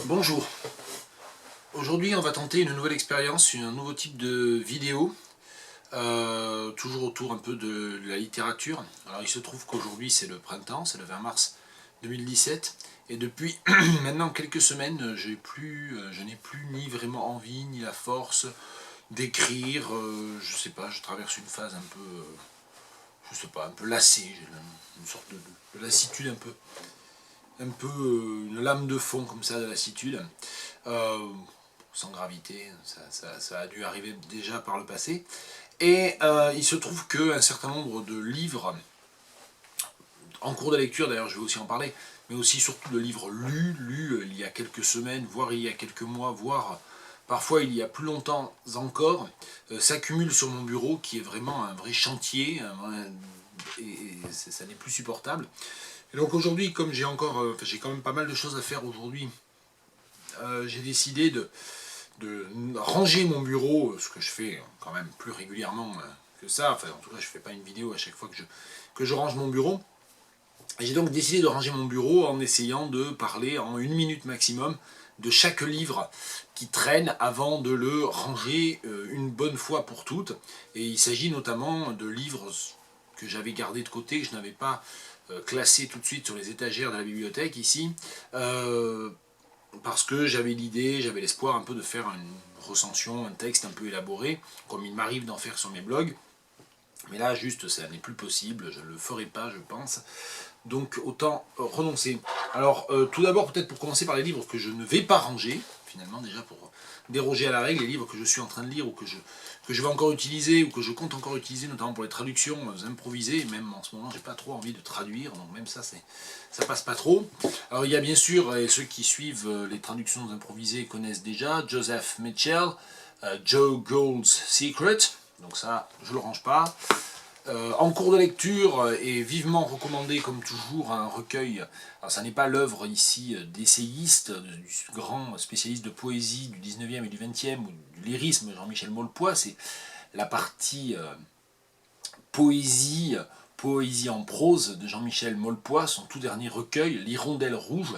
Bonjour, aujourd'hui on va tenter une nouvelle expérience, un nouveau type de vidéo, toujours autour un peu de la littérature. Alors il se trouve qu'aujourd'hui c'est le printemps, c'est le 20 mars 2017, et depuis maintenant quelques semaines je n'ai plus ni vraiment envie ni la force d'écrire, je sais pas, je traverse une phase un peu, je sais pas, un peu lassée, j'ai une sorte de lassitude une lame de fond comme ça de lassitude. Euh, Sans gravité, ça a dû arriver déjà par le passé. Et il se trouve qu'un certain nombre de livres, en cours de lecture d'ailleurs je vais aussi en parler, mais aussi surtout de livres lus il y a quelques semaines, voire il y a quelques mois, voire parfois il y a plus longtemps encore, s'accumulent sur mon bureau qui est vraiment un vrai chantier, et ça n'est plus supportable. Et donc aujourd'hui, comme j'ai quand même pas mal de choses à faire aujourd'hui, j'ai décidé de ranger mon bureau, ce que je fais quand même plus régulièrement que ça. Enfin, en tout cas, je ne fais pas une vidéo à chaque fois que je range mon bureau. Et j'ai donc décidé de ranger mon bureau en essayant de parler en 1 minute maximum de chaque livre qui traîne avant de le ranger une bonne fois pour toutes. Et il s'agit notamment de livres que j'avais gardés de côté, que je n'avais pas classés tout de suite sur les étagères de la bibliothèque ici. Parce que j'avais l'idée, j'avais l'espoir un peu de faire une recension, un texte un peu élaboré, comme il m'arrive d'en faire sur mes blogs. Mais là, juste, ça n'est plus possible, je ne le ferai pas, je pense. Donc, autant renoncer. Alors, tout d'abord, peut-être pour commencer par les livres que je ne vais pas ranger, finalement, déjà pour déroger à la règle, les livres que je suis en train de lire ou que je vais encore utiliser ou que je compte encore utiliser, notamment pour les traductions improvisées. Même en ce moment, j'ai pas trop envie de traduire, donc même ça, ça passe pas trop. Alors, il y a bien sûr, et ceux qui suivent les traductions improvisées connaissent déjà, Joseph Mitchell, Joe Gould's Secret. Donc ça, je le range pas. En cours de lecture, et vivement recommandé comme toujours un recueil, alors ça n'est pas l'œuvre ici d'essayiste, du grand spécialiste de poésie du 19e et du 20e, ou du lyrisme Jean-Michel Maulepoix, c'est la partie poésie, poésie en prose de Jean-Michel Maulepoix, son tout dernier recueil, L'Hirondelle rouge,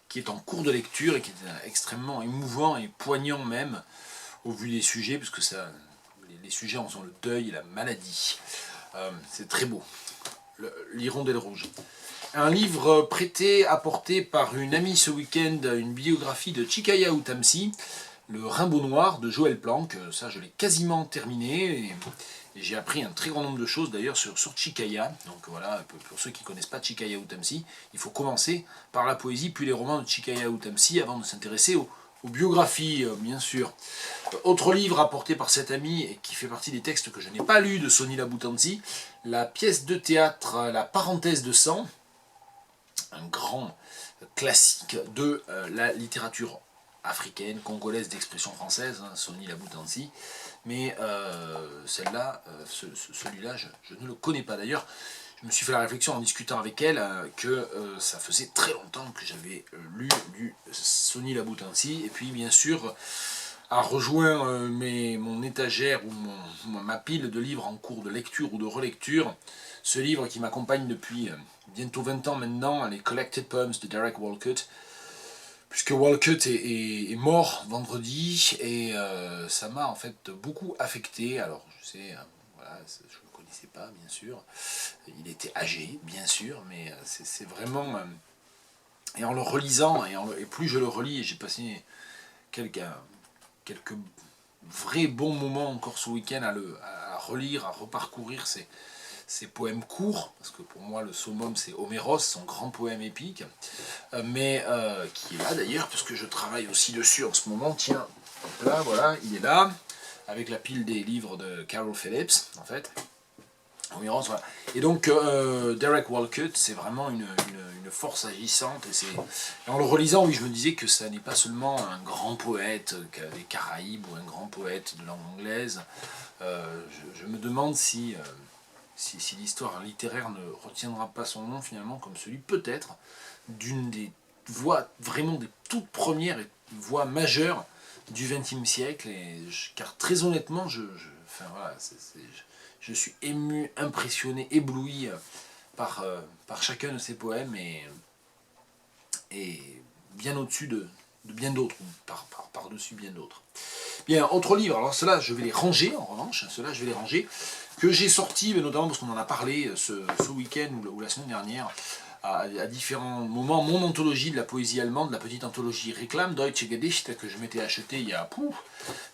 qui est en cours de lecture et qui est extrêmement émouvant et poignant même, au vu des sujets, puisque les sujets en sont le deuil et la maladie. C'est très beau, L'Hirondelle rouge. Un livre prêté, apporté par une amie ce week-end, une biographie de Chikaya Utamsi, Le Rimbaud Noir de Joël Planck. Ça, je l'ai quasiment terminé. Et j'ai appris un très grand nombre de choses d'ailleurs sur Chikaya. Donc voilà, pour ceux qui ne connaissent pas Chikaya Utamsi, il faut commencer par la poésie, puis les romans de Chikaya Utamsi avant de s'intéresser aux biographies, bien sûr. Autre livre apporté par cet ami et qui fait partie des textes que je n'ai pas lus de Soni Laboutansi, la pièce de théâtre La parenthèse de sang, un grand classique de la littérature africaine, congolaise d'expression française, Soni Laboutansi. Mais celui-là, je ne le connais pas. D'ailleurs, je me suis fait la réflexion en discutant avec elle que ça faisait très longtemps que j'avais lu du Soni Laboutansi. Et puis, bien sûr, a rejoint mon étagère ou ma pile de livres en cours de lecture ou de relecture. Ce livre qui m'accompagne depuis bientôt 20 ans maintenant, les Collected Poems de Derek Walcott, puisque Walcott est mort vendredi, et ça m'a en fait beaucoup affecté. Alors je sais, voilà, je ne le connaissais pas bien sûr, il était âgé bien sûr, mais c'est vraiment... et en le relisant, et plus je le relis, et j'ai passé quelques vrais bons moments encore ce week-end à relire, à reparcourir ces poèmes courts, parce que pour moi le summum c'est Homéros, son grand poème épique, mais qui est là d'ailleurs, parce que je travaille aussi dessus en ce moment, tiens, là voilà, il est là, avec la pile des livres de Carol Phillips, en fait. Homéros, voilà. Et donc Derek Walcott, c'est vraiment une force agissante, et en le relisant, oui, je me disais que ça n'est pas seulement un grand poète des Caraïbes ou un grand poète de langue anglaise. Je me demande si l'histoire littéraire ne retiendra pas son nom finalement comme celui peut-être d'une des voix vraiment des toutes premières et voix majeures du XXe siècle, car très honnêtement, enfin, voilà, je suis ému, impressionné, ébloui par chacun de ces poèmes, et bien au-dessus de bien d'autres, par-dessus bien d'autres. Bien, autre livre, alors ceux-là je vais les ranger en revanche, ceux-là je vais les ranger, que j'ai sortis, notamment parce qu'on en a parlé ce week-end ou la semaine dernière, à différents moments, mon anthologie de la poésie allemande, la petite anthologie Réclame, Deutsche Gedichte, que je m'étais acheté il y a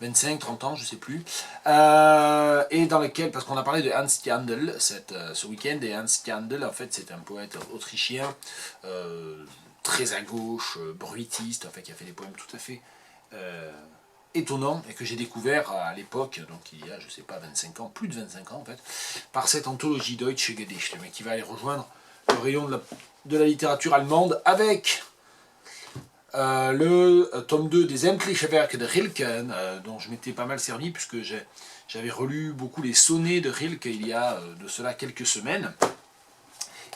25-30 ans, je ne sais plus, et dans laquelle, parce qu'on a parlé de Hans Jandl ce week-end, et Hans Jandl, en fait, c'est un poète autrichien, très à gauche, bruitiste, en fait, qui a fait des poèmes tout à fait étonnants, et que j'ai découvert à l'époque, donc il y a, je sais pas, 25 ans, plus de 25 ans en fait, par cette anthologie Deutsche Gedichte, mais qui va aller rejoindre le rayon de la littérature allemande avec le tome 2 des Sämtliche Werke de Rilke, dont je m'étais pas mal servi, puisque j'avais relu beaucoup les sonnets de Rilke il y a de cela quelques semaines.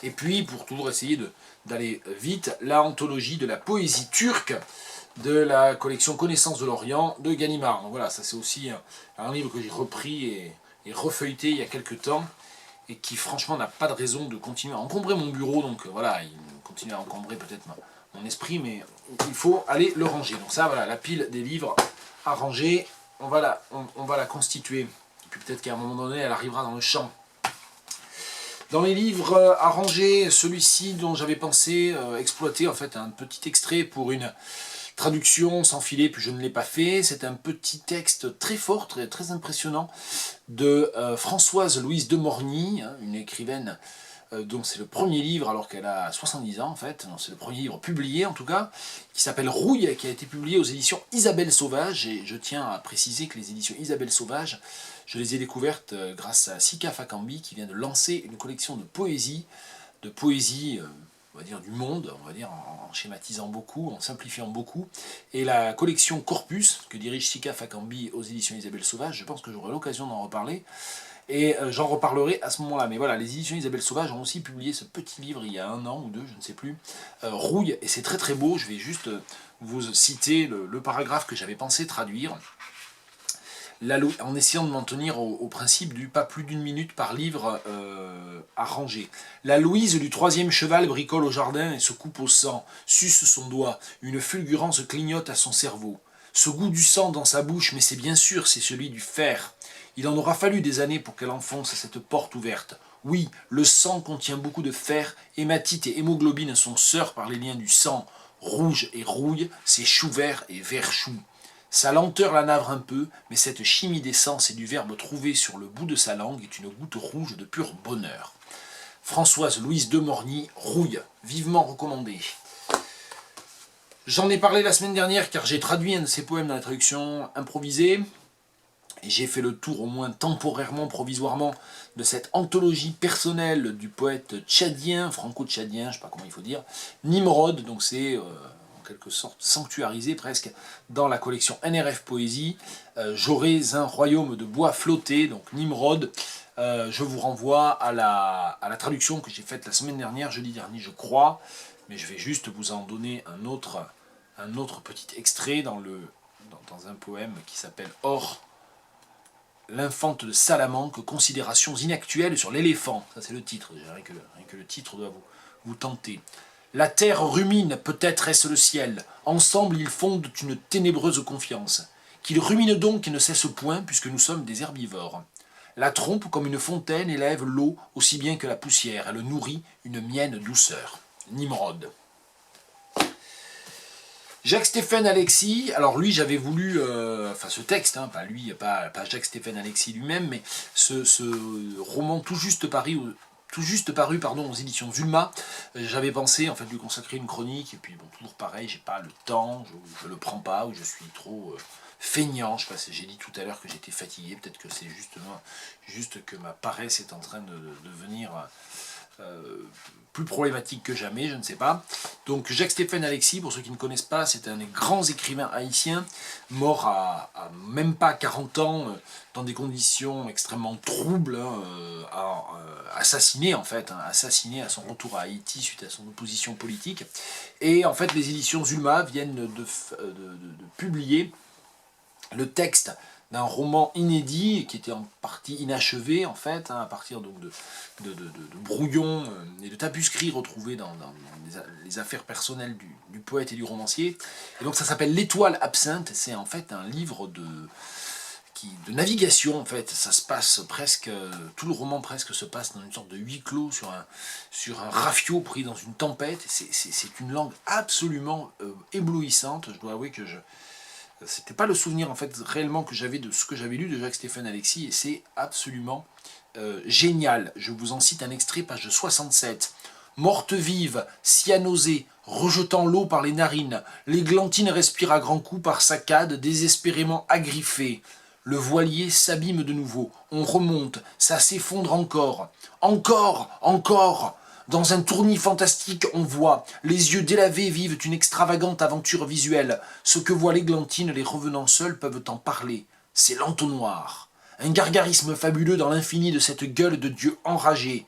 Et puis, pour toujours essayer d'aller vite, la anthologie de la poésie turque de la collection Connaissance de l'Orient de Gallimard. Donc voilà, ça c'est aussi un livre que j'ai repris et refeuilleté il y a quelques temps, et qui franchement n'a pas de raison de continuer à encombrer mon bureau, donc voilà, il continue à encombrer peut-être mon esprit, mais il faut aller le ranger. Donc ça, voilà, la pile des livres à ranger, on va la constituer, et puis peut-être qu'à un moment donné, elle arrivera dans le champ. Dans les livres à ranger, celui-ci dont j'avais pensé exploiter en fait un petit extrait pour une traduction sans filet, puis je ne l'ai pas fait. C'est un petit texte très fort, très impressionnant, de Françoise Louise de Morgny, une écrivaine dont c'est le premier livre, alors qu'elle a 70 ans en fait, c'est le premier livre publié en tout cas, qui s'appelle Rouille, qui a été publié aux éditions Isabelle Sauvage, et je tiens à préciser que les éditions Isabelle Sauvage, je les ai découvertes grâce à Sika Fakambi, qui vient de lancer une collection de poésie, on va dire du monde, on va dire en schématisant beaucoup, en simplifiant beaucoup, et la collection Corpus, que dirige Sika Fakambi aux éditions Isabelle Sauvage, je pense que j'aurai l'occasion d'en reparler, et j'en reparlerai à ce moment-là. Mais voilà, les éditions Isabelle Sauvage ont aussi publié ce petit livre il y a 1 an ou 2, je ne sais plus, Rouille, et c'est très très beau. Je vais juste vous citer le paragraphe que j'avais pensé traduire, en essayant de m'en tenir au principe du pas plus d'1 minute par livre à ranger. La Louise du 3e cheval bricole au jardin et se coupe au sang, suce son doigt, une fulgurance clignote à son cerveau. Ce goût du sang dans sa bouche, mais c'est bien sûr, c'est celui du fer. Il en aura fallu des années pour qu'elle enfonce cette porte ouverte. Oui, le sang contient beaucoup de fer, hématite et hémoglobine sont sœurs par les liens du sang. Rouge et rouille, c'est chou vert et vert chou. Sa lenteur la navre un peu, mais cette chimie d'essence et du verbe trouvé sur le bout de sa langue est une goutte rouge de pur bonheur. Françoise Louise de Morgny, Rouille, vivement recommandée. J'en ai parlé la semaine dernière car j'ai traduit un de ses poèmes dans la traduction improvisée. Et j'ai fait le tour, au moins temporairement, provisoirement, de cette anthologie personnelle du poète tchadien, franco-tchadien, je ne sais pas comment il faut dire, Nimrod, donc c'est en quelque sorte sanctuarisé presque dans la collection NRF Poésie. J'aurais un royaume de bois flotté, donc Nimrod. Je vous renvoie à la traduction que j'ai faite la semaine dernière, jeudi dernier je crois, mais je vais juste vous en donner un autre petit extrait dans un poème qui s'appelle Or, l'infante de Salamanque, considérations inactuelles sur l'éléphant. Ça c'est le titre, rien que le titre doit vous tenter. La terre rumine, peut-être est-ce le ciel. Ensemble ils fondent une ténébreuse confiance. Qu'ils ruminent donc et ne cessent point, puisque nous sommes des herbivores. La trompe, comme une fontaine, élève l'eau aussi bien que la poussière. Elle nourrit une mienne douceur. Nimrod. Jacques-Stéphane Alexis, alors lui j'avais voulu, ce texte, pas lui, pas Jacques-Stéphane Alexis lui-même, mais ce roman tout juste paru aux éditions Zulma, j'avais pensé en fait lui consacrer une chronique, et puis bon, toujours pareil, j'ai pas le temps, je le prends pas, ou je suis trop feignant, je sais pas, j'ai dit tout à l'heure que j'étais fatigué, peut-être que c'est juste que ma paresse est en train de devenir plus problématique que jamais, je ne sais pas. Donc Jacques-Stéphane Alexis, pour ceux qui ne connaissent pas, c'est un des grands écrivains haïtiens, mort à même pas 40 ans, dans des conditions extrêmement troubles, assassiné en fait, assassiné à son retour à Haïti suite à son opposition politique. Et en fait les éditions Zulma viennent de publier le texte d'un roman inédit qui était en partie inachevé en fait, hein, à partir donc de brouillons et de tapuscrits retrouvés dans les affaires personnelles du poète et du romancier. Et donc ça s'appelle L'étoile absinthe, c'est en fait un livre de navigation en fait. Ça se passe presque, tout le roman presque se passe dans une sorte de huis clos sur un rafiot pris dans une tempête. C'est une langue absolument éblouissante. Je dois avouer que c'était pas le souvenir en fait réellement que j'avais de ce que j'avais lu de Jacques-Stéphane Alexis, et c'est absolument génial. Je vous en cite un extrait, page 67. Morte vive, cyanosée, rejetant l'eau par les narines, l'églantine respire à grands coups par saccades, désespérément agriffée. Le voilier s'abîme de nouveau, on remonte, ça s'effondre encore. Encore, encore. Dans un tournis fantastique, on voit, les yeux délavés vivent une extravagante aventure visuelle. Ce que voit l'églantine, les revenants seuls peuvent en parler. C'est l'entonnoir. Un gargarisme fabuleux dans l'infini de cette gueule de Dieu enragé.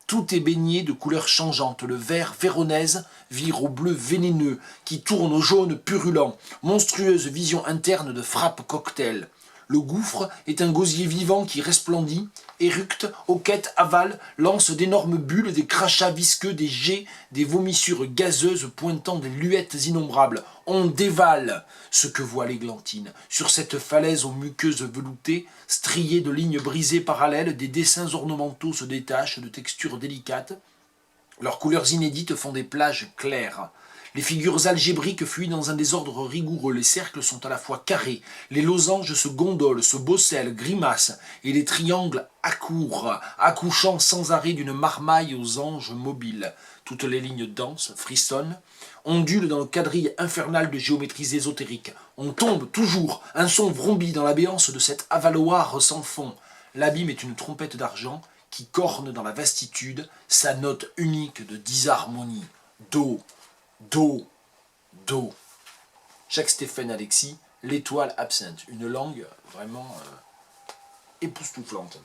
Tout est baigné de couleurs changeantes. Le vert véronèse vire au bleu vénéneux, qui tourne au jaune purulent. Monstrueuse vision interne de frappe cocktail. Le gouffre est un gosier vivant qui resplendit, éructe, hoquette, avale, lance d'énormes bulles, des crachats visqueux, des jets, des vomissures gazeuses pointant des luettes innombrables. On dévale ce que voit l'églantine. Sur cette falaise aux muqueuses veloutées, striées de lignes brisées parallèles, des dessins ornementaux se détachent de textures délicates. Leurs couleurs inédites font des plages claires. Les figures algébriques fuient dans un désordre rigoureux, les cercles sont à la fois carrés, les losanges se gondolent, se bossellent, grimacent, et les triangles accourent, accouchant sans arrêt d'une marmaille aux anges mobiles. Toutes les lignes dansent, frissonnent, ondulent dans le quadrille infernal de géométries ésotériques. On tombe toujours, un son vrombit dans la béance de cet avaloir sans fond. L'abîme est une trompette d'argent qui corne dans la vastitude sa note unique de disharmonie. Do, do, do. Jacques-Stéphane Alexis, L'étoile absinthe. Une langue vraiment époustouflante.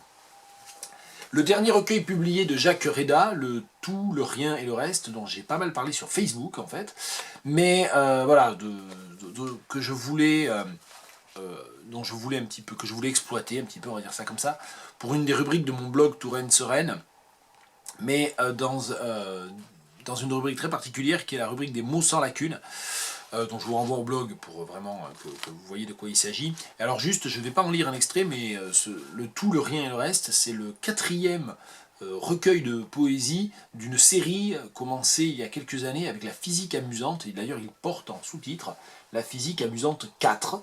Le dernier recueil publié de Jacques Réda, le Tout, le Rien et le Reste, dont j'ai pas mal parlé sur Facebook en fait, mais voilà, que je voulais, dont je voulais un petit peu, que je voulais exploiter un petit peu, on va dire ça comme ça, pour une des rubriques de mon blog Touraine Sereine, mais dans une rubrique très particulière qui est la rubrique des mots sans lacune, dont je vous renvoie au blog pour vraiment que vous voyez de quoi il s'agit. Alors juste, je ne vais pas en lire un extrait, mais le Tout, le Rien et le Reste, c'est le 4e recueil de poésie d'une série commencée il y a quelques années avec la physique amusante, et d'ailleurs il porte en sous-titre La physique amusante 4.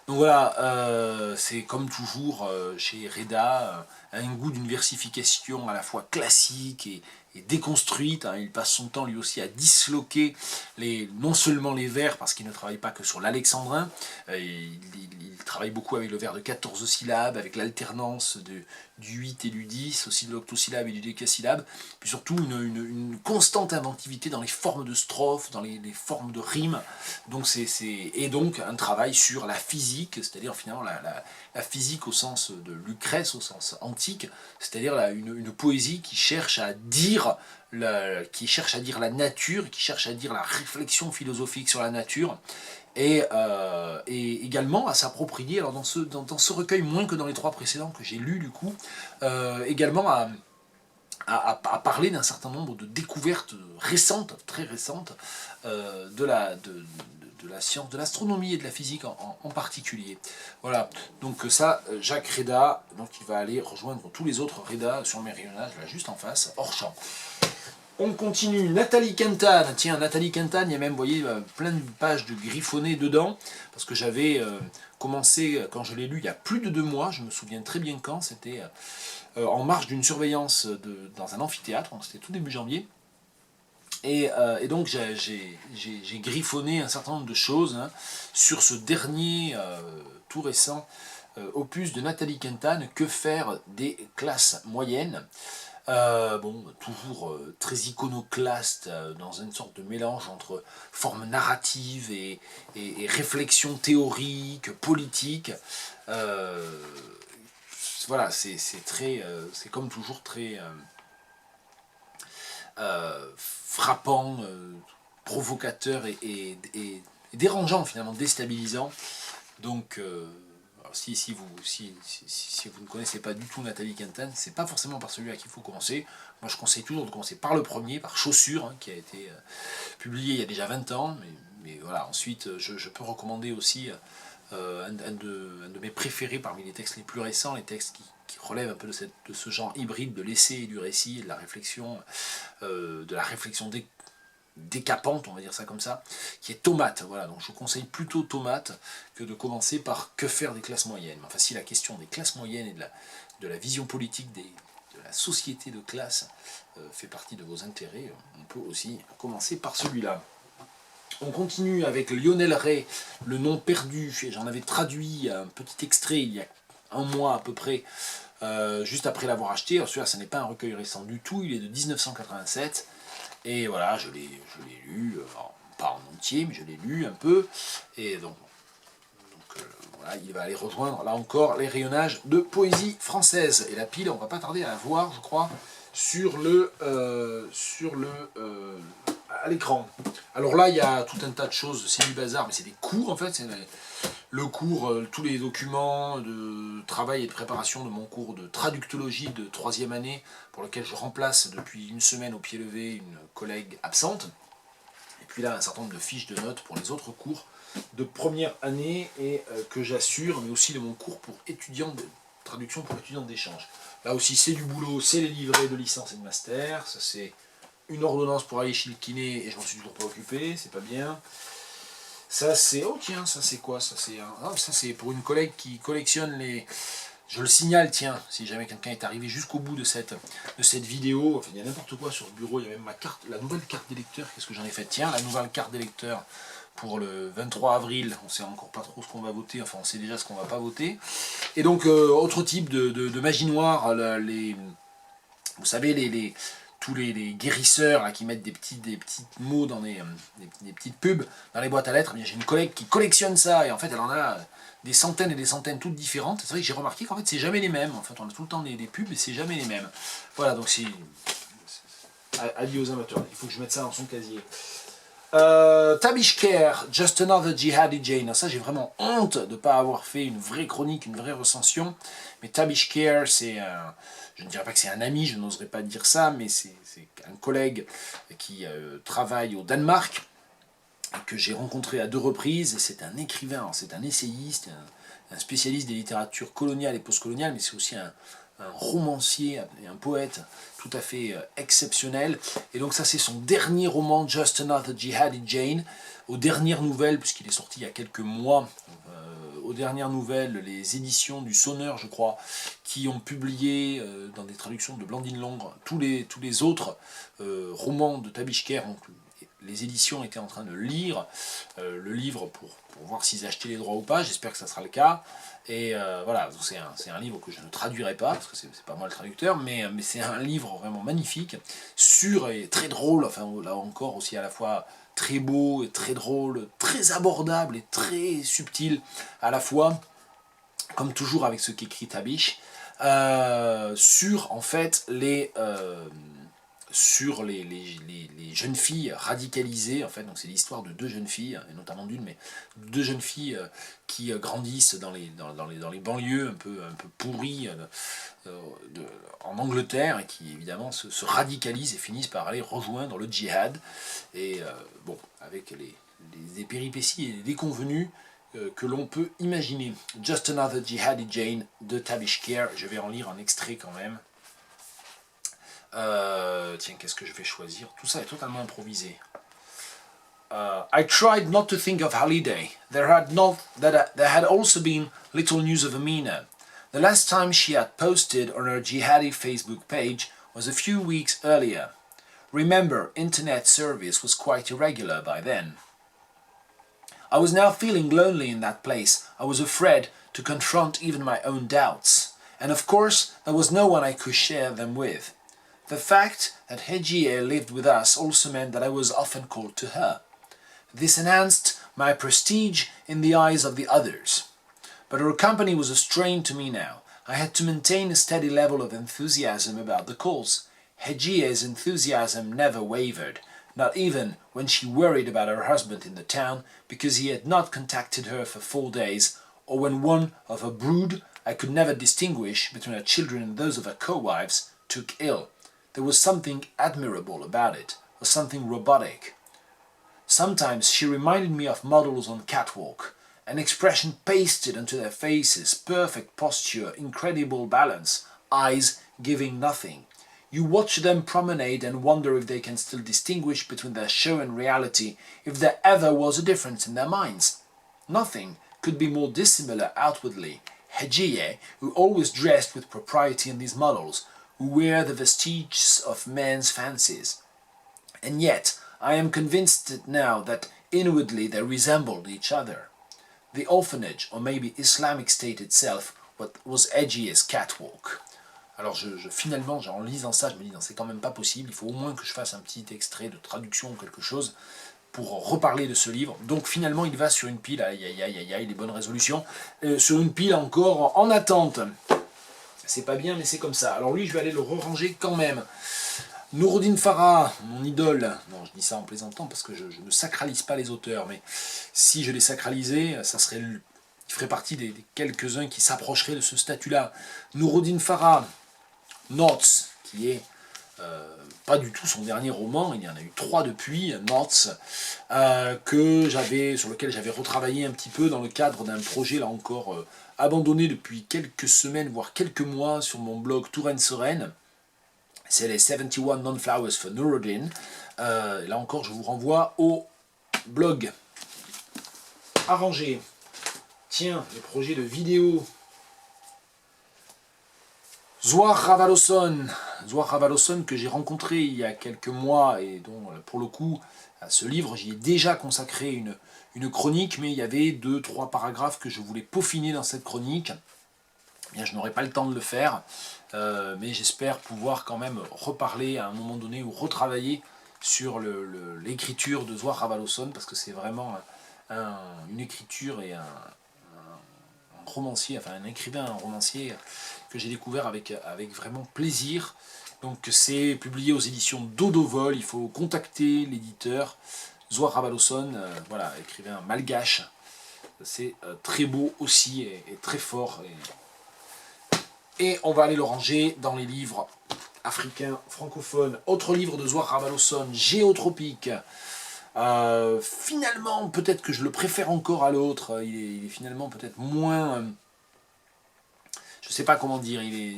Donc voilà, c'est comme toujours chez Réda, un goût d'une versification à la fois classique et déconstruite. Hein. Il passe son temps lui aussi à disloquer non seulement les vers, parce qu'il ne travaille pas que sur l'alexandrin, il travaille beaucoup avec le vers de 14 syllabes, avec l'alternance du 8 et du 10, aussi de l'octosyllabe et du décasyllabe, puis surtout une constante inventivité dans les formes de strophes, dans les formes de rimes. Donc et donc un travail sur la physique, c'est-à-dire finalement la physique au sens de Lucrèce, au sens antique, c'est-à-dire une poésie qui cherche à dire la nature, qui cherche à dire la réflexion philosophique sur la nature, et également à s'approprier, alors dans ce recueil moins que dans les 3 précédents que j'ai lus du coup, également à parler d'un certain nombre de découvertes récentes, très récentes, de la science, de l'astronomie et de la physique en particulier. Voilà, donc ça, Jacques Réda, donc il va aller rejoindre tous les autres Réda sur mes rayonnages, là juste en face, hors champ. On continue, Nathalie Quintane. Tiens, Nathalie Quintane, il y a même, vous voyez, plein de pages de griffonnés dedans, parce que j'avais commencé, quand je l'ai lu il y a plus de 2 mois, je me souviens très bien quand, c'était en marge d'une surveillance dans un amphithéâtre, donc c'était tout début janvier. Et donc j'ai griffonné un certain nombre de choses hein, sur ce dernier, tout récent, opus de Nathalie Quintane, Que faire des classes moyennes. Bon, toujours très iconoclaste, dans une sorte de mélange entre forme narrative et réflexion théorique, politique. Voilà, c'est comme toujours très frappant, provocateur et dérangeant finalement, déstabilisant. Donc si vous ne connaissez pas du tout Nathalie Quentin, c'est pas forcément par celui-là qu'il faut commencer. Moi, je conseille toujours de commencer par le premier, par Chaussures, hein, qui a été publié il y a déjà 20 ans. Mais voilà, ensuite, je peux recommander aussi un de mes préférés parmi les textes les plus récents, les textes qui relèvent un peu de ce genre hybride de l'essai et du récit, et de la réflexion décapante, on va dire ça comme ça, qui est Tomate. Voilà, donc je conseille plutôt Tomate que de commencer par Que faire des classes moyennes. Enfin, si la question des classes moyennes et de la vision politique de la société de classe fait partie de vos intérêts, on peut aussi commencer par celui-là. On continue avec Lionel Ray, Le nom perdu. J'en avais traduit un petit extrait il y a un mois à peu près, juste après l'avoir acheté. Alors celui-là, ce n'est pas un recueil récent du tout, il est de 1987. Et voilà, je l'ai lu, pas en entier, mais je l'ai lu un peu. Et donc voilà, il va aller rejoindre, là encore, les rayonnages de poésie française. Et la pile, on va pas tarder à la voir, je crois, à l'écran. Alors là, il y a tout un tas de choses, c'est du bazar, mais c'est des cours en fait. C'est le cours, tous les documents de travail et de préparation de mon cours de traductologie de 3e année, pour lequel je remplace depuis une semaine au pied levé une collègue absente. Et puis là, un certain nombre de fiches de notes pour les autres cours de première année et que j'assure, mais aussi de mon cours pour étudiants de traduction pour étudiants d'échange. Là aussi, c'est du boulot, c'est les livrets de licence et de master. Ça, c'est une ordonnance pour aller chez le kiné et je m'en suis toujours pas occupé, c'est pas bien. Ça, c'est... Oh tiens, ça c'est quoi? Ça c'est pour une collègue qui collectionne les... Je le signale, tiens, si jamais quelqu'un est arrivé jusqu'au bout de cette vidéo, enfin, il y a n'importe quoi sur le bureau, il y a même ma carte, la nouvelle carte d'électeur, qu'est-ce que j'en ai fait? Tiens, la nouvelle carte d'électeur pour le 23 avril, on sait encore pas trop ce qu'on va voter, enfin on sait déjà ce qu'on va pas voter. Et donc, autre type de magie noire, vous savez, tous les guérisseurs là, qui mettent des petits mots dans des petites pubs dans les boîtes à lettres, j'ai une collègue qui collectionne ça, et en fait elle en a des centaines et des centaines toutes différentes. C'est vrai que j'ai remarqué qu'en fait c'est jamais les mêmes, en fait on a tout le temps des pubs et c'est jamais les mêmes. Voilà, donc c'est avis aux amateurs, il faut que je mette ça dans son casier. Tabish Care, Just Another Jihadi Jane. Alors ça, j'ai vraiment honte de ne pas avoir fait une vraie chronique, une vraie recension. Mais Tabish Care, je ne dirais pas que c'est un ami, je n'oserais pas dire ça, mais c'est un collègue qui travaille au Danemark, que j'ai rencontré à 2 reprises. Et c'est un écrivain, c'est un essayiste, un spécialiste des littératures coloniales et postcoloniales, mais c'est aussi un romancier et un poète tout à fait exceptionnel. Et donc ça, c'est son dernier roman, Just Another Jihadi Jane, aux dernières nouvelles, puisqu'il est sorti il y a quelques mois, aux dernières nouvelles, les éditions du Sonneur, je crois, qui ont publié dans des traductions de Blandine Longre tous les autres romans de Tabish Care. Donc, les éditions étaient en train de lire le livre pour voir s'ils achetaient les droits ou pas. J'espère que ça sera le cas. Et voilà, c'est un livre que je ne traduirai pas, parce que c'est pas moi le traducteur, mais c'est un livre vraiment magnifique, sûr et très drôle, enfin là encore aussi à la fois très beau et très drôle, très abordable et très subtil à la fois, comme toujours avec ce qu'écrit Tabish, sur en fait sur les jeunes filles radicalisées, en fait, donc c'est l'histoire de 2 jeunes filles, et notamment d'une, mais 2 jeunes filles qui grandissent dans les banlieues un peu pourries en Angleterre, et qui évidemment se radicalisent et finissent par aller rejoindre le djihad, et bon, avec des péripéties et des déconvenues que l'on peut imaginer. Just Another Jihadi Jane de Tabish Care, je vais en lire un extrait quand même. Tiens, qu'est-ce que je vais choisir? Tout ça est totalement improvisé. I tried not to think of Holiday. There had also been little news of Amina. The last time she had posted on her jihadi Facebook page was a few weeks earlier. Remember, internet service was quite irregular by then. I was now feeling lonely in that place. I was afraid to confront even my own doubts. And of course, there was no one I could share them with. The fact that Hejie lived with us also meant that I was often called to her. This enhanced my prestige in the eyes of the others. But her company was a strain to me now. I had to maintain a steady level of enthusiasm about the calls. Hejie's enthusiasm never wavered, not even when she worried about her husband in the town because he had not contacted her for 4 days, or when one of her brood, I could never distinguish between her children and those of her co-wives, took ill. There was something admirable about it, or something robotic. Sometimes she reminded me of models on catwalk, an expression pasted onto their faces, perfect posture, incredible balance, eyes giving nothing. You watch them promenade and wonder if they can still distinguish between their show and reality, if there ever was a difference in their minds. Nothing could be more dissimilar outwardly. Hejie, who always dressed with propriety in these models, who wear the vestiges of men's fancies. And yet, I am convinced now that inwardly they resembled each other. The orphanage, or maybe Islamic State itself, was Hejie's catwalk. Alors finalement, en lisant ça, je me dis non, c'est quand même pas possible, il faut au moins que je fasse un petit extrait de traduction ou quelque chose pour reparler de ce livre. Donc finalement, il va sur une pile, aïe aïe aïe aïe aïe, les bonnes résolutions, sur une pile encore en attente. C'est pas bien, mais c'est comme ça. Alors lui, je vais aller le ranger quand même. Noureddin Farah, mon idole, non, je dis ça en plaisantant parce que je ne sacralise pas les auteurs, mais si je les sacralisais, ça serait, il ferait partie des quelques-uns qui s'approcheraient de ce statut-là. Noureddin Farah, Notes, qui est pas du tout son dernier roman, il y en a eu 3 depuis, Notes, sur lequel j'avais retravaillé un petit peu dans le cadre d'un projet, là encore, abandonné depuis quelques semaines, voire quelques mois, sur mon blog Touraine Sereine. C'est les 71 Non-Flowers for Noureddin. Là encore, je vous renvoie au blog. Arrangé. Tiens, les projets de vidéo. Zohar Ravaloson que j'ai rencontré il y a quelques mois et dont pour le coup à ce livre j'y ai déjà consacré une chronique, mais il y avait 2-3 paragraphes que je voulais peaufiner dans cette chronique. Eh bien, je n'aurai pas le temps de le faire, mais j'espère pouvoir quand même reparler à un moment donné ou retravailler sur l'écriture de Zohar Ravaloson, parce que c'est vraiment une écriture et un romancier, enfin un écrivain, un romancier que j'ai découvert avec vraiment plaisir. Donc c'est publié aux éditions Dodovol, il faut contacter l'éditeur. Zohar Ravaloson, voilà, écrivain malgache, c'est très beau aussi et très fort. Et on va aller le ranger dans les livres africains, francophones. Autre livre de Zohar Ravaloson, Géotropique. Finalement, peut-être que je le préfère encore à l'autre. Il est finalement peut-être moins... je sais pas comment dire. Il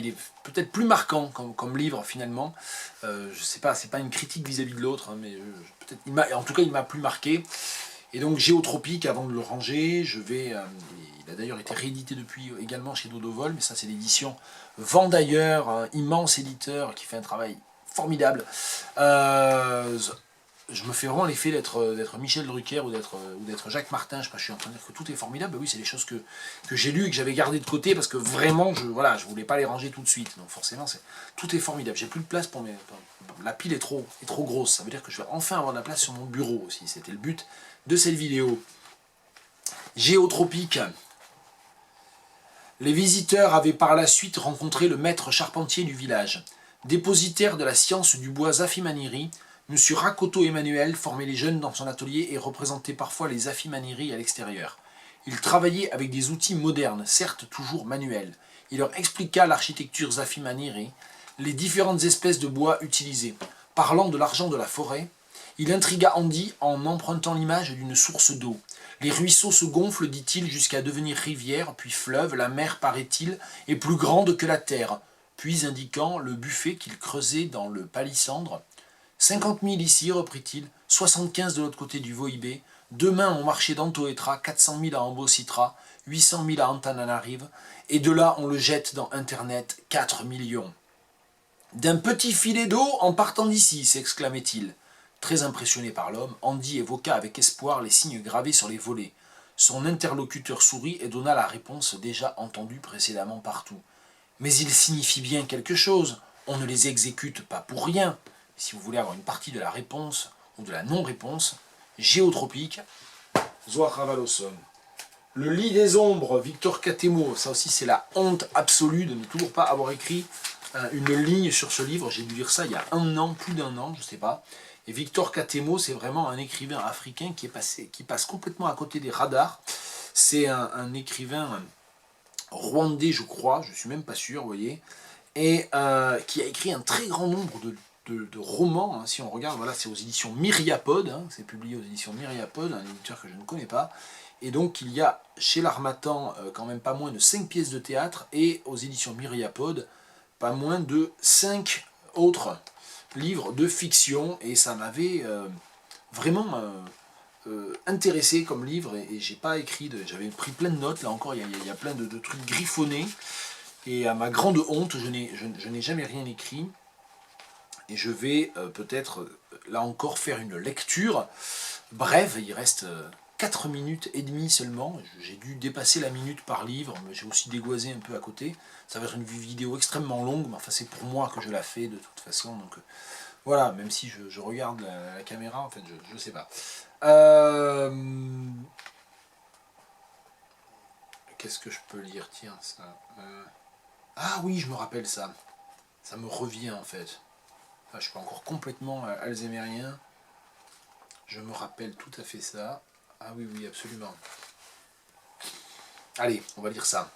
est peut-être plus marquant comme livre finalement. Je sais pas, c'est pas une critique vis-à-vis de l'autre, hein, mais en tout cas, il m'a plus marqué. Et donc Géotropique, avant de le ranger, il a d'ailleurs été réédité depuis également chez Dodovol, mais ça c'est l'édition Vendailleur, un immense éditeur qui fait un travail formidable. Je me fais vraiment l'effet d'être Michel Drucker ou d'être Jacques Martin. Je suis en train de dire que tout est formidable. Oui, c'est des choses que j'ai lues et que j'avais gardées de côté parce que vraiment, je voulais pas les ranger tout de suite. Donc forcément, tout est formidable. J'ai plus de place pour la pile est trop grosse. Ça veut dire que je vais enfin avoir de la place sur mon bureau aussi. C'était le but de cette vidéo. Géotropique. Les visiteurs avaient par la suite rencontré le maître charpentier du village. Dépositaire de la science du bois Zafimaniri, M. Rakoto Emmanuel formait les jeunes dans son atelier et représentait parfois les Zafimaniri à l'extérieur. Il travaillait avec des outils modernes, certes toujours manuels. Il leur expliqua l'architecture Zafimaniri, les différentes espèces de bois utilisées. Parlant de l'argent de la forêt, il intrigua Andy en empruntant l'image d'une source d'eau. Les ruisseaux se gonflent, dit-il, jusqu'à devenir rivière, puis fleuve. La mer, paraît-il, est plus grande que la terre. Puis, indiquant le buffet qu'il creusait dans le palissandre, 50 000 ici, reprit-il, 75 de l'autre côté du Voïbé. Demain, on marchait d'Antoetra, 400 000 à Ambositra, 800 000 à Antananarive, et de là, on le jette dans Internet, 4 millions. D'un petit filet d'eau en partant d'ici, s'exclamait-il. Très impressionné par l'homme, Andy évoqua avec espoir les signes gravés sur les volets. Son interlocuteur sourit et donna la réponse déjà entendue précédemment partout. Mais ils signifient bien quelque chose, on ne les exécute pas pour rien. Si vous voulez avoir une partie de la réponse ou de la non-réponse, Géotropique, Zohar Ravaloson. Le lit des ombres, Victor Catemo, ça aussi c'est la honte absolue de ne toujours pas avoir écrit une ligne sur ce livre. J'ai dû lire ça il y a un an, plus d'un an, je ne sais pas. Et Victor Catemo, c'est vraiment un écrivain africain qui passe complètement à côté des radars. C'est un écrivain rwandais, je crois, je suis même pas sûr, vous voyez, et qui a écrit un très grand nombre de romans, hein. Si on regarde, voilà, c'est aux éditions Myriapode, hein, c'est publié aux éditions Myriapode, un éditeur que je ne connais pas, et donc il y a chez l'Harmattan quand même pas moins de 5 pièces de théâtre, et aux éditions Myriapode, pas moins de 5 autres livres de fiction, et ça m'avait vraiment intéressé comme livre, et j'ai pas écrit, j'avais pris plein de notes, là encore il y a plein de trucs griffonnés, et à ma grande honte, je n'ai jamais rien écrit, et je vais peut-être, là encore, faire une lecture brève. Il reste 4 minutes et demie seulement. J'ai dû dépasser la minute par livre, mais j'ai aussi dégoisé un peu à côté. Ça va être une vidéo extrêmement longue, mais enfin c'est pour moi que je la fais de toute façon. Donc voilà, même si je regarde la caméra, en fait, je sais pas. Qu'est-ce que je peux lire? Tiens, ça. Ah oui, je me rappelle ça. Ça me revient en fait. Enfin, je suis pas encore complètement alzheimerien. Je me rappelle tout à fait ça. Ah oui, oui, absolument. Allez, on va lire ça.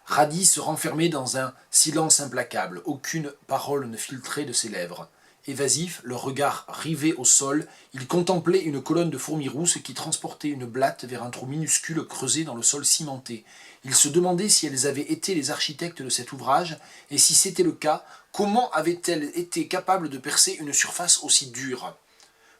Radi se renfermait dans un silence implacable. Aucune parole ne filtrait de ses lèvres. Évasif, le regard rivé au sol, il contemplait une colonne de fourmis rousses qui transportait une blatte vers un trou minuscule creusé dans le sol cimenté. Il se demandait si elles avaient été les architectes de cet ouvrage, et si c'était le cas, comment avaient-elles été capables de percer une surface aussi dure?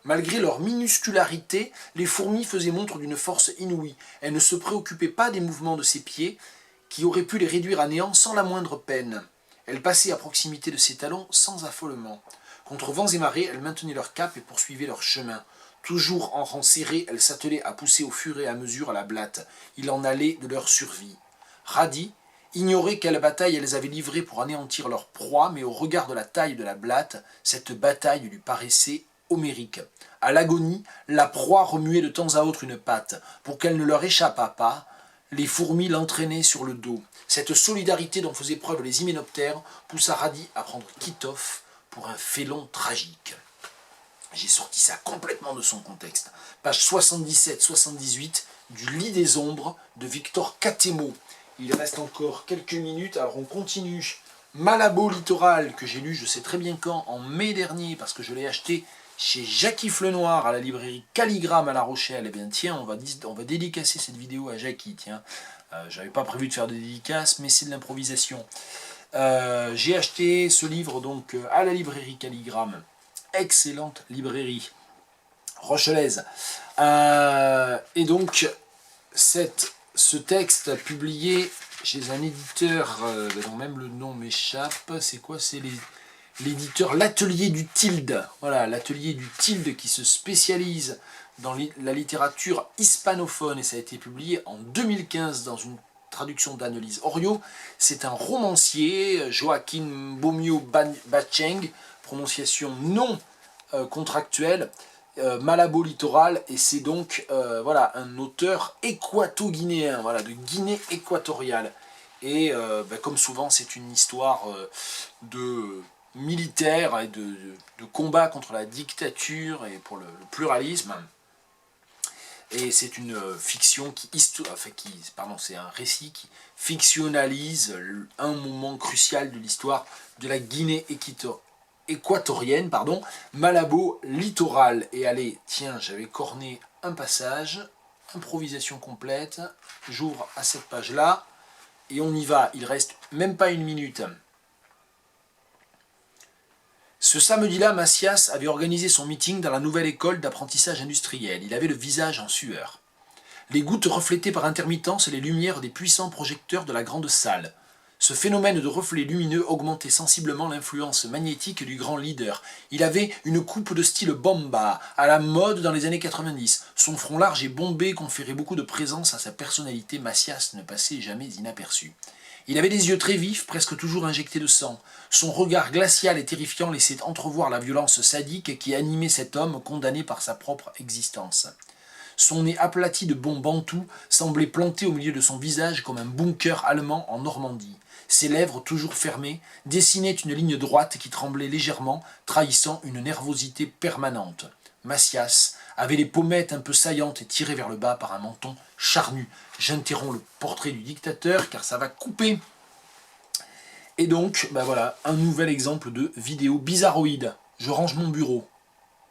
Malgré leur minuscularité, les fourmis faisaient montre d'une force inouïe. Elles ne se préoccupaient pas des mouvements de ses pieds, qui auraient pu les réduire à néant sans la moindre peine. Elles passaient à proximité de ses talons sans affolement. Contre vents et marées, elles maintenaient leur cap et poursuivaient leur chemin. Toujours en rang serré, elles s'attelaient à pousser au fur et à mesure à la blatte. Il en allait de leur survie. Radi ignorait quelle bataille elles avaient livrée pour anéantir leur proie, mais au regard de la taille de la blatte, cette bataille lui paraissait homérique. À l'agonie, la proie remuait de temps à autre une patte. Pour qu'elle ne leur échappât pas, les fourmis l'entraînaient sur le dos. Cette solidarité dont faisaient preuve les hyménoptères poussa Radi à prendre Kitov pour un félon tragique. J'ai sorti ça complètement de son contexte. Page 77-78 du Lit des ombres de Victor Catemo. Il reste encore quelques minutes, alors on continue. Malabo littoral, que j'ai lu je sais très bien quand, en mai dernier, parce que je l'ai acheté chez Jackie Flenoir à la librairie Calligramme à La Rochelle. Eh bien tiens, on va dédicacer cette vidéo à Jackie, tiens. J'avais pas prévu de faire de dédicace, mais c'est de l'improvisation. J'ai acheté ce livre donc à la librairie Calligramme. Excellente librairie rochelaise. Et donc, ce texte publié chez un éditeur dont même le nom m'échappe, c'est quoi? C'est l'éditeur L'Atelier du Tilde. Voilà, L'Atelier du Tilde qui se spécialise dans la littérature hispanophone, et ça a été publié en 2015 dans une traduction d'Annelise Oriot. C'est un romancier, Joaquin Bomio Bacheng, prononciation non contractuelle, Malabo littoral, et c'est donc voilà, un auteur équato-guinéen, voilà, de Guinée équatoriale. Et comme souvent, c'est une histoire de militaire et de combat contre la dictature et pour le pluralisme. Et c'est une fiction c'est un récit qui fictionnalise un moment crucial de l'histoire de la Guinée équatorienne, Malabo littoral. Et allez, tiens, j'avais corné un passage, improvisation complète, j'ouvre à cette page-là, et on y va, il reste même pas une minute. Ce samedi-là, Macias avait organisé son meeting dans la nouvelle école d'apprentissage industriel. Il avait le visage en sueur. Les gouttes reflétaient par intermittence les lumières des puissants projecteurs de la grande salle. Ce phénomène de reflets lumineux augmentait sensiblement l'influence magnétique du grand leader. Il avait une coupe de style bomba, à la mode dans les années 90. Son front large et bombé conférait beaucoup de présence à sa personnalité. Macias ne passait jamais inaperçu. Il avait des yeux très vifs, presque toujours injectés de sang. Son regard glacial et terrifiant laissait entrevoir la violence sadique qui animait cet homme condamné par sa propre existence. Son nez aplati de bon bantou semblait planté au milieu de son visage comme un bunker allemand en Normandie. Ses lèvres, toujours fermées, dessinaient une ligne droite qui tremblait légèrement, trahissant une nervosité permanente. Macias avait les pommettes un peu saillantes et tirées vers le bas par un menton charnu. J'interromps le portrait du dictateur car ça va couper. Et donc, voilà, un nouvel exemple de vidéo bizarroïde. Je range mon bureau.